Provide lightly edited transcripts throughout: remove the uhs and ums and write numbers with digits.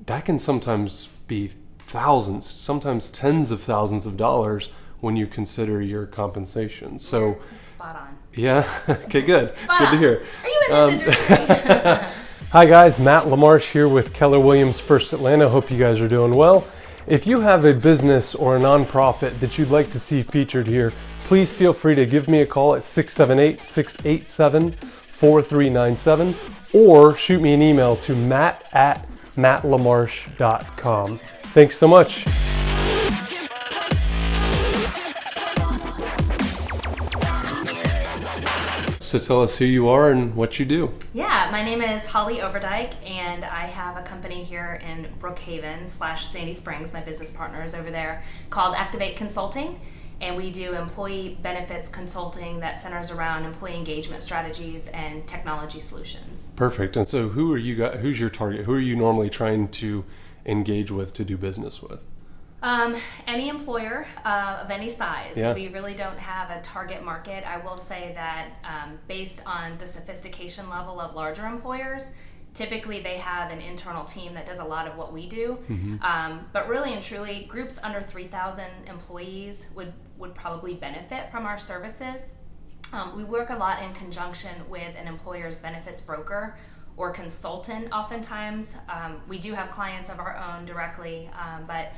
that can sometimes be thousands, sometimes tens of thousands of dollars when you consider your compensation. So, spot on. Yeah. Okay, good. Good to hear. Are you in this industry? Hi guys, Matt LaMarsh here with Keller Williams First Atlanta. Hope you guys are doing well. If you have a business or a nonprofit that you'd like to see featured here, please feel free to give me a call at 678-687-4397 or shoot me an email to matt@mattlamarsh.com. Thanks so much. So tell us who you are and what you do. Yeah, my name is Holly Overdyke, and I have a company here in Brookhaven / Sandy Springs. My business partner is over there, called Activ8 Consulting, and we do employee benefits consulting that centers around employee engagement strategies and technology solutions. Perfect. And so who are you guys, who's your target? Who are you normally trying to engage with, to do business with? Any employer of any size. Yeah. We really don't have a target market. I will say that based on the sophistication level of larger employers, typically they have an internal team that does a lot of what we do. But really and truly, groups under 3,000 employees would probably benefit from our services. We work a lot in conjunction with an employer's benefits broker or consultant oftentimes. We do have clients of our own directly, but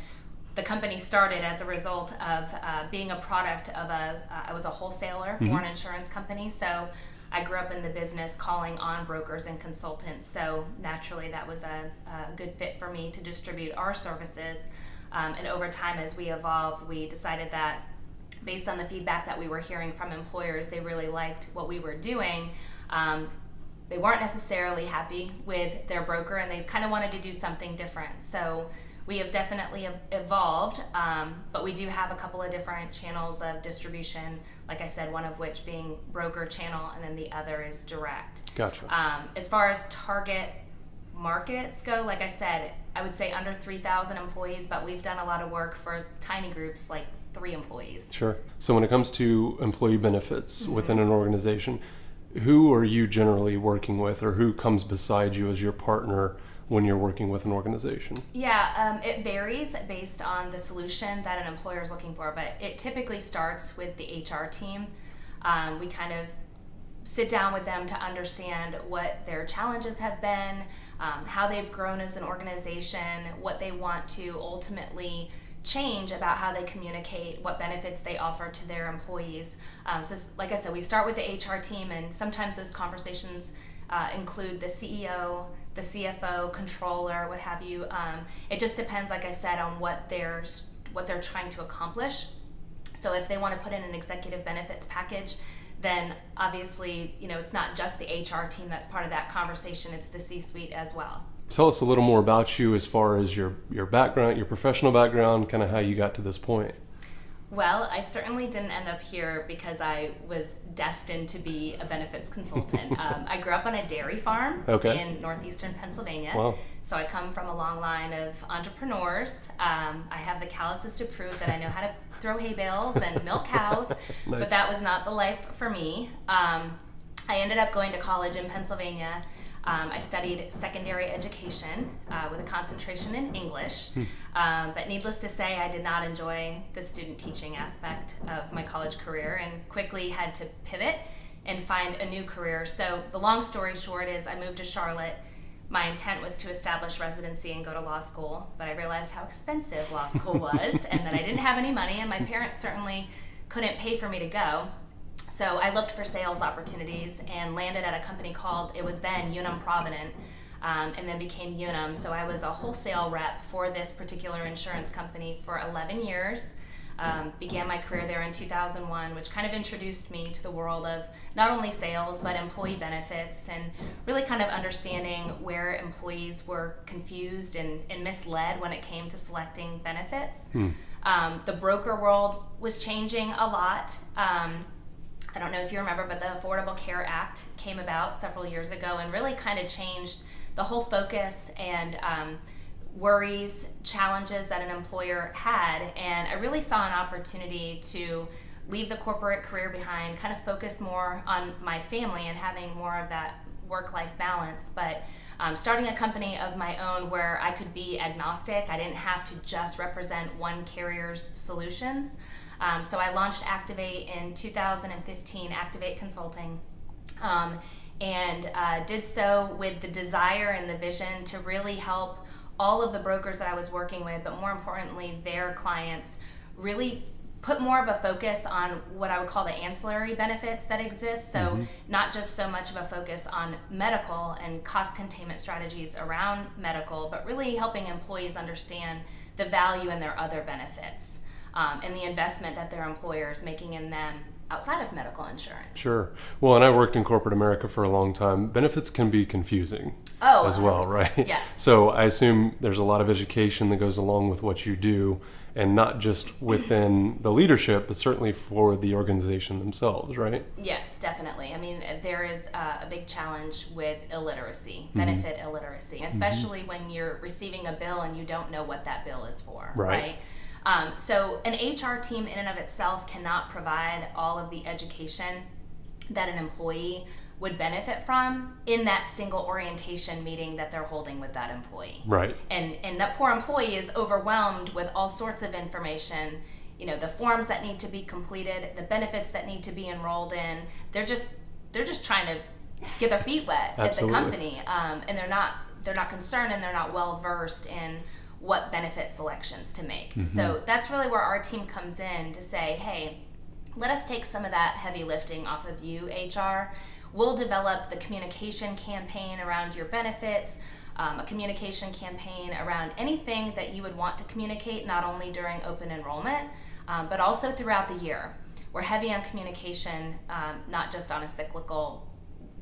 the company started as a result of being a product of I was a wholesaler for an insurance company, so I grew up in the business calling on brokers and consultants, so naturally that was a good fit for me to distribute our services. And over time, as we evolved, we decided that based on the feedback that we were hearing from employers, they really liked what we were doing. They weren't necessarily happy with their broker, and they kind of wanted to do something different. So we have definitely evolved, but we do have a couple of different channels of distribution, like I said, one of which being broker channel, and then the other is direct. Gotcha. As far as target markets go, like I said, I would say under 3,000 employees, but we've done a lot of work for tiny groups like 3 employees. Sure. So when it comes to employee benefits within an organization, who are you generally working with, or who comes beside you as your partner when you're working with an organization? Yeah, it varies based on the solution that an employer is looking for, but it typically starts with the HR team. We kind of sit down with them to understand what their challenges have been, how they've grown as an organization, what they want to ultimately change about how they communicate, what benefits they offer to their employees. So like I said, we start with the HR team, and sometimes those conversations include the CEO, the CFO, controller, what have you. It just depends, like I said, on what they're trying to accomplish. So if they want to put in an executive benefits package, then obviously, it's not just the HR team that's part of that conversation, it's the C-suite as well. Tell us a little more about you as far as your background, your professional background, kind of how you got to this point. Well, I certainly didn't end up here because I was destined to be a benefits consultant. I grew up on a dairy farm in northeastern Pennsylvania. Wow. So I come from a long line of entrepreneurs. I have the calluses to prove that I know how to throw hay bales and milk cows, Nice. But that was not the life for me. I ended up going to college in Pennsylvania. I studied secondary education with a concentration in English, but needless to say, I did not enjoy the student teaching aspect of my college career and quickly had to pivot and find a new career. So the long story short is I moved to Charlotte. My intent was to establish residency and go to law school, but I realized how expensive law school was and that I didn't have any money, and my parents certainly couldn't pay for me to go. So I looked for sales opportunities and landed at a company called, it was then Unum Provident, and then became Unum. So I was a wholesale rep for this particular insurance company for 11 years. Began my career there in 2001, which kind of introduced me to the world of not only sales, but employee benefits, and really kind of understanding where employees were confused and misled when it came to selecting benefits. The broker world was changing a lot. I don't know if you remember, but the Affordable Care Act came about several years ago and really kind of changed the whole focus and worries, challenges that an employer had. And I really saw an opportunity to leave the corporate career behind, kind of focus more on my family and having more of that work-life balance. But starting a company of my own where I could be agnostic. I didn't have to just represent one carrier's solutions. So I launched Activ8 in 2015, Activ8 Consulting, and did so with the desire and the vision to really help all of the brokers that I was working with, but more importantly, their clients, really put more of a focus on what I would call the ancillary benefits that exist. So not just so much of a focus on medical and cost containment strategies around medical, but really helping employees understand the value in their other benefits, and the investment that their employer is making in them outside of medical insurance. Sure. Well, and I worked in corporate America for a long time. Benefits can be confusing as well, right? Yes. So I assume there's a lot of education that goes along with what you do, and not just within the leadership, but certainly for the organization themselves, right? Yes, definitely. I mean, there is a big challenge with illiteracy, benefit illiteracy, especially when you're receiving a bill and you don't know what that bill is for, right? So an HR team in and of itself cannot provide all of the education that an employee would benefit from in that single orientation meeting that they're holding with that employee. Right. And that poor employee is overwhelmed with all sorts of information, the forms that need to be completed, the benefits that need to be enrolled in. They're just trying to get their feet wet at the company, and they're not concerned, and they're not well versed in what benefit selections to make. So that's really where our team comes in to say, hey, let us take some of that heavy lifting off of you, HR. We'll develop the communication campaign around your benefits, a communication campaign around anything that you would want to communicate, not only during open enrollment, but also throughout the year. We're heavy on communication, not just on a cyclical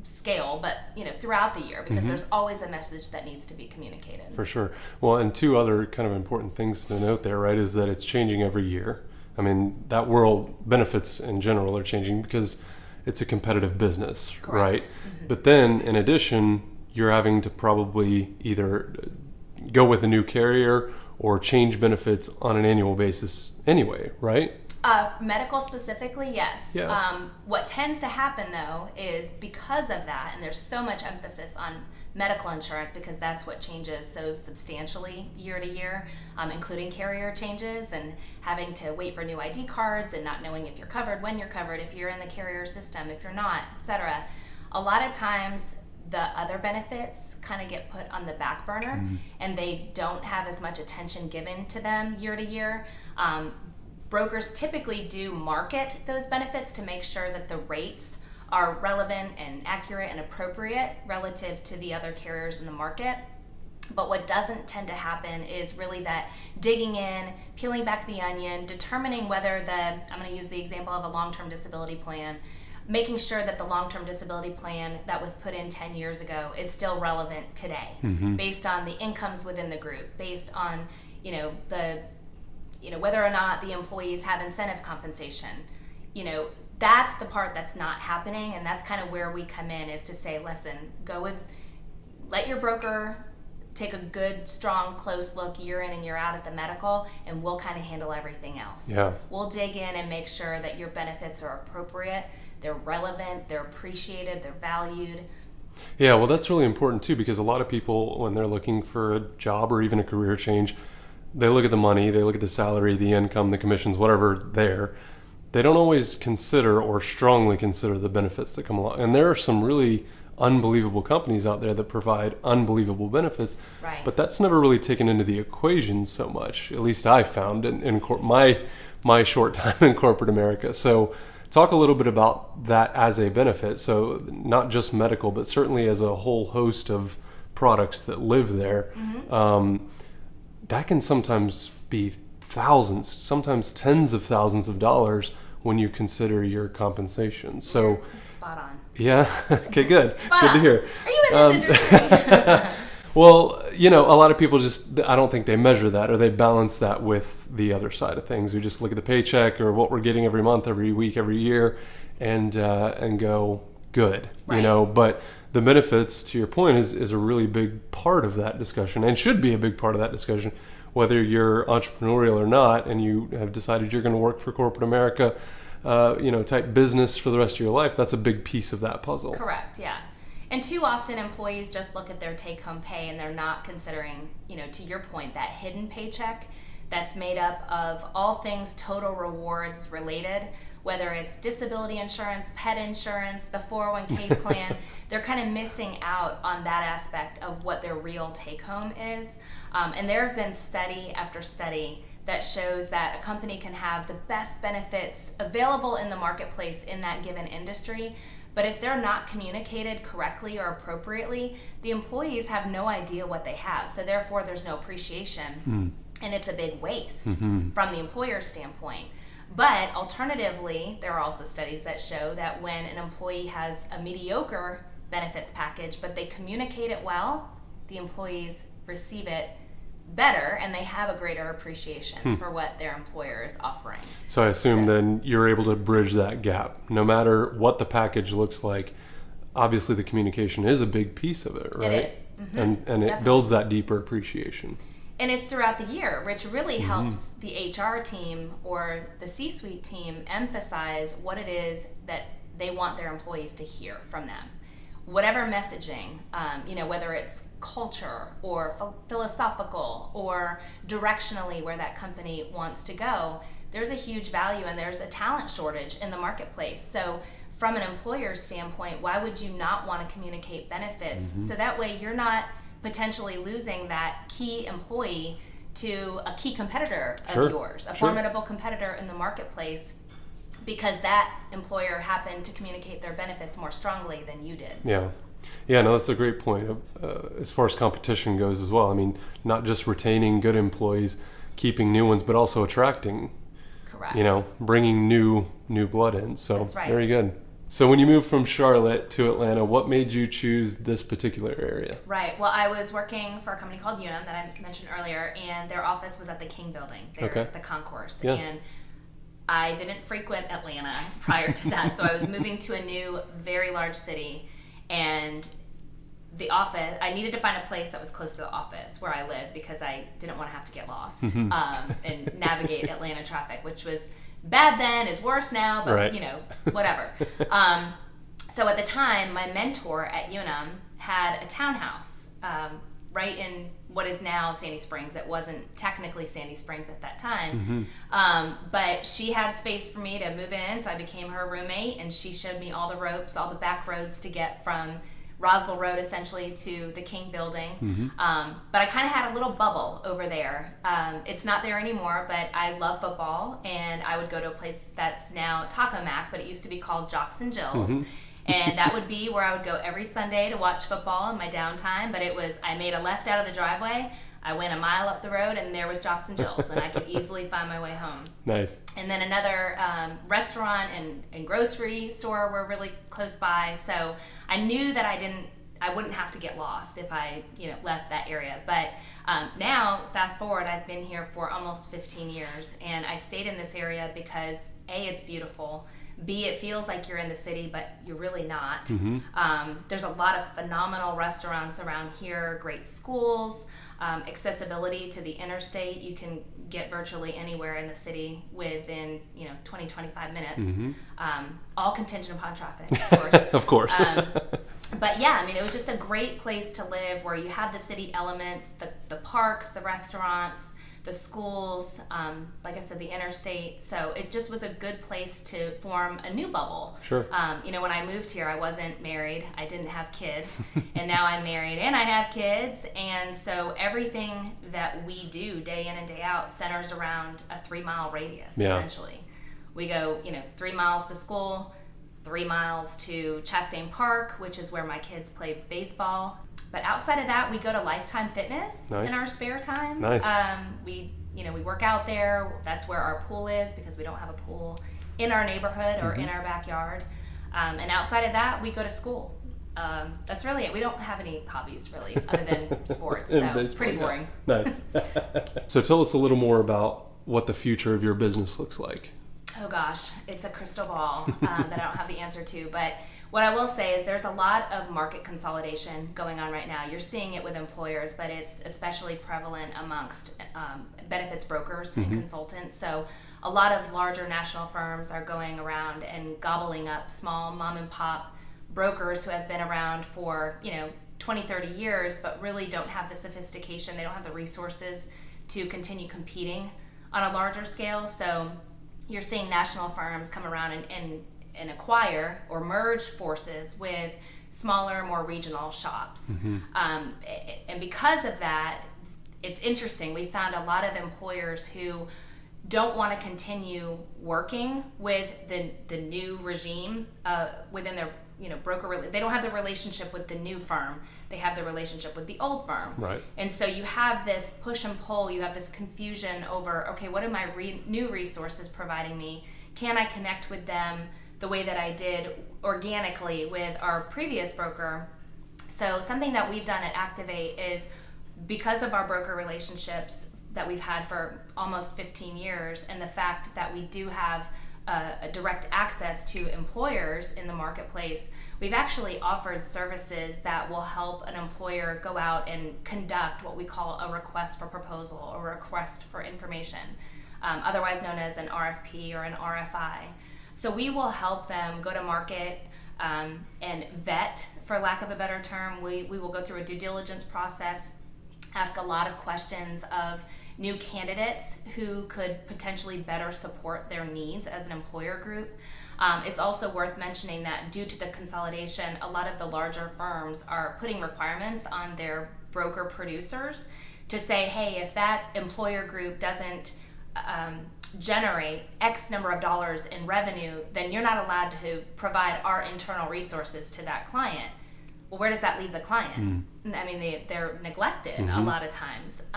scale, but throughout the year, because there's always a message that needs to be communicated. For sure. Well, and two other kind of important things to note there, right, is that it's changing every year. I mean, that world, benefits in general are changing because it's a competitive business. Correct. Right? But then, in addition, you're having to probably either go with a new carrier or change benefits on an annual basis anyway, right? Medical specifically, yes. Yeah. What tends to happen, though, is because of that, and there's so much emphasis on medical insurance because that's what changes so substantially year to year, including carrier changes and having to wait for new ID cards and not knowing if you're covered, when you're covered, if you're in the carrier system, if you're not, etc. A lot of times the other benefits kind of get put on the back burner and they don't have as much attention given to them year to year. Brokers typically do market those benefits to make sure that the rates are relevant and accurate and appropriate relative to the other carriers in the market. But what doesn't tend to happen is really that digging in, peeling back the onion, determining whether I'm going to use the example of a long-term disability plan, making sure that the long-term disability plan that was put in 10 years ago is still relevant today, based on the incomes within the group, based on whether or not the employees have incentive compensation. That's the part that's not happening, and that's kind of where we come in, is to say, listen, let your broker take a good, strong, close look year in and year out at the medical, and we'll kind of handle everything else. Yeah. We'll dig in and make sure that your benefits are appropriate, they're relevant, they're appreciated, they're valued. Yeah, well, that's really important too, because a lot of people, when they're looking for a job or even a career change, they look at the money, they look at the salary, the income, the commissions, whatever there. They don't always consider or strongly consider the benefits that come along. And there are some really unbelievable companies out there that provide unbelievable benefits, right. But that's never really taken into the equation so much. At least I found in my short time in corporate America. So talk a little bit about that as a benefit. So not just medical, but certainly as a whole host of products that live there. That can sometimes be thousands, sometimes tens of thousands of dollars when you consider your compensation. So spot on. Yeah. Okay, good. Good to hear. Are you in this industry? Well, a lot of people I don't think they measure that, or they balance that with the other side of things. We just look at the paycheck or what we're getting every month, every week, every year, and go, good, right. But the benefits, to your point, is a really big part of that discussion, and should be a big part of that discussion, whether you're entrepreneurial or not, and you have decided you're going to work for corporate America, type business for the rest of your life. That's a big piece of that puzzle. Correct. Yeah. And too often employees just look at their take-home pay and they're not considering, to your point, that hidden paycheck that's made up of all things total rewards related, whether it's disability insurance, pet insurance, the 401k plan. They're kind of missing out on that aspect of what their real take-home is. And there have been study after study that shows that a company can have the best benefits available in the marketplace in that given industry, but if they're not communicated correctly or appropriately, the employees have no idea what they have. So therefore, there's no appreciation, and it's a big waste from the employer's standpoint. But alternatively, there are also studies that show that when an employee has a mediocre benefits package, but they communicate it well, the employees receive it better and they have a greater appreciation for what their employer is offering. So I assume then you're able to bridge that gap. No matter what the package looks like, obviously the communication is a big piece of it, right? It is. And it builds that deeper appreciation. And it's throughout the year, which really helps the HR team or the C-suite team emphasize what it is that they want their employees to hear from them. Whatever messaging, whether it's culture or philosophical or directionally where that company wants to go, there's a huge value and there's a talent shortage in the marketplace. So from an employer's standpoint, why would you not want to communicate benefits? So that way you're not potentially losing that key employee to a key competitor of yours, a formidable competitor in the marketplace, because that employer happened to communicate their benefits more strongly than you did. Yeah, no, that's a great point. As far as competition goes as well, I mean, not just retaining good employees, keeping new ones, but also attracting. Correct. Bringing new blood in. So that's right. Very good. So when you moved from Charlotte to Atlanta, what made you choose this particular area? Right. Well, I was working for a company called Unum that I mentioned earlier, and their office was at the King Building, at the concourse. Yeah. And I didn't frequent Atlanta prior to that, so I was moving to a new, very large city, and the office, I needed to find a place that was close to the office where I lived because I didn't want to have to get lost and navigate Atlanta traffic, which was bad then, is worse now, but whatever. So at the time, my mentor at Unum had a townhouse right in what is now Sandy Springs. It wasn't technically Sandy Springs at that time, but she had space for me to move in, so I became her roommate, and she showed me all the ropes, all the back roads to get from Roswell Road essentially to the King Building. But I kind of had a little bubble over there. It's not there anymore, but I love football, and I would go to a place that's now Taco Mac, but it used to be called Jocks and Jills. And that would be where I would go every Sunday to watch football in my downtime. But I made a left out of the driveway, I went a mile up the road, and there was Jocks and Jills, and I could easily find my way home. Nice. And then another restaurant and grocery store were really close by, so I knew that I wouldn't have to get lost if I left that area. But now, fast forward, I've been here for almost 15 years, and I stayed in this area because A, it's beautiful. B, it feels like you're in the city, but you're really not. There's a lot of phenomenal restaurants around here, great schools, accessibility to the interstate. You can get virtually anywhere in the city within 20-25 minutes, all contingent upon traffic, of course. Of course. But yeah, it was just a great place to live where you had the city elements, the parks, the restaurants, the schools, like I said, the interstate. So it just was a good place to form a new bubble. Sure. When I moved here, I wasn't married. I didn't have kids. And now I'm married and I have kids. And so everything that we do day in and day out centers around a 3-mile radius, essentially. We go, 3 miles to school, 3 miles to Chastain Park, which is where my kids play baseball. But outside of that, we go to Lifetime Fitness in our spare time. Nice. We work out there. That's where our pool is because we don't have a pool in our neighborhood or in our backyard. And outside of that, we go to school. That's really it. We don't have any hobbies really other than sports. So it's pretty boring. Nice. So tell us a little more about what the future of your business looks like. Oh gosh, it's a crystal ball that I don't have the answer to. But what I will say is there's a lot of market consolidation going on right now. You're seeing it with employers, but it's especially prevalent amongst benefits brokers and consultants. So a lot of larger national firms are going around and gobbling up small mom and pop brokers who have been around for 20, 30 years, but really don't have the sophistication, they don't have the resources to continue competing on a larger scale. So you're seeing national firms come around and acquire or merge forces with smaller, more regional shops. And because of that, it's interesting. We found a lot of employers who don't want to continue working with the new regime within their broker. They don't have the relationship with the new firm. They have the relationship with the old firm. Right. And so you have this push and pull. You have this confusion over, okay, what are my new resources providing me? Can I connect with them the way that I did organically with our previous broker? So something that we've done at Activ8 is, because of our broker relationships that we've had for almost 15 years and the fact that we do have a direct access to employers in the marketplace, we've actually offered services that will help an employer go out and conduct what we call a request for proposal or request for information, otherwise known as an RFP or an RFI. So we will help them go to market and vet, for lack of a better term. We will go through a due diligence process, ask a lot of questions of new candidates who could potentially better support their needs as an employer group. It's also worth mentioning that due to the consolidation, a lot of the larger firms are putting requirements on their broker producers to say, hey, if that employer group doesn't generate X number of dollars in revenue, then you're not allowed to provide our internal resources to that client. Well, where does that leave the client? I mean, they're neglected a lot of times.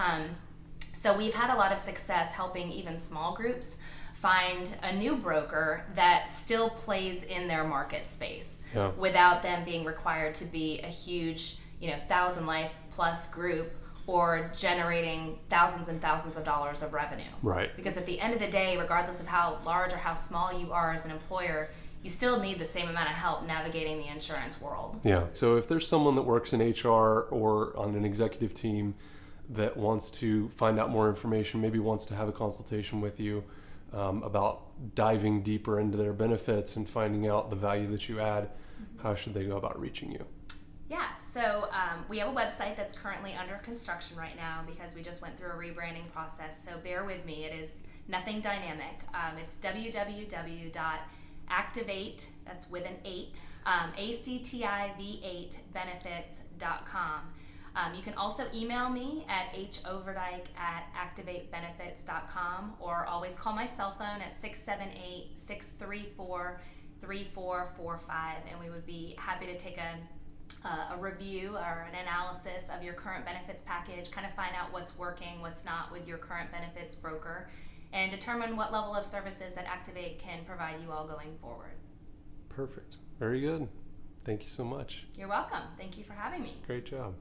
So we've had a lot of success helping even small groups find a new broker that still plays in their market space without them being required to be a huge, 1,000 life plus group or generating thousands and thousands of dollars of revenue. Right. Because at the end of the day, regardless of how large or how small you are as an employer, you still need the same amount of help navigating the insurance world. Yeah. So if there's someone that works in HR or on an executive team that wants to find out more information, maybe wants to have a consultation with you about diving deeper into their benefits and finding out the value that you add, how should they go about reaching you? Yeah, so we have a website that's currently under construction right now because we just went through a rebranding process, so bear with me. It is nothing dynamic. It's www.activ8, that's with an 8, Activ8 benefits.com. You can also email me at hoverdyke@activ8benefits.com, or always call my cell phone at 678-634-3445, and we would be happy to take a review or an analysis of your current benefits package, kind of find out what's working, what's not with your current benefits broker, and determine what level of services that Activ8 can provide you all going forward. Perfect. Very good. Thank you so much. You're welcome. Thank you for having me. Great job.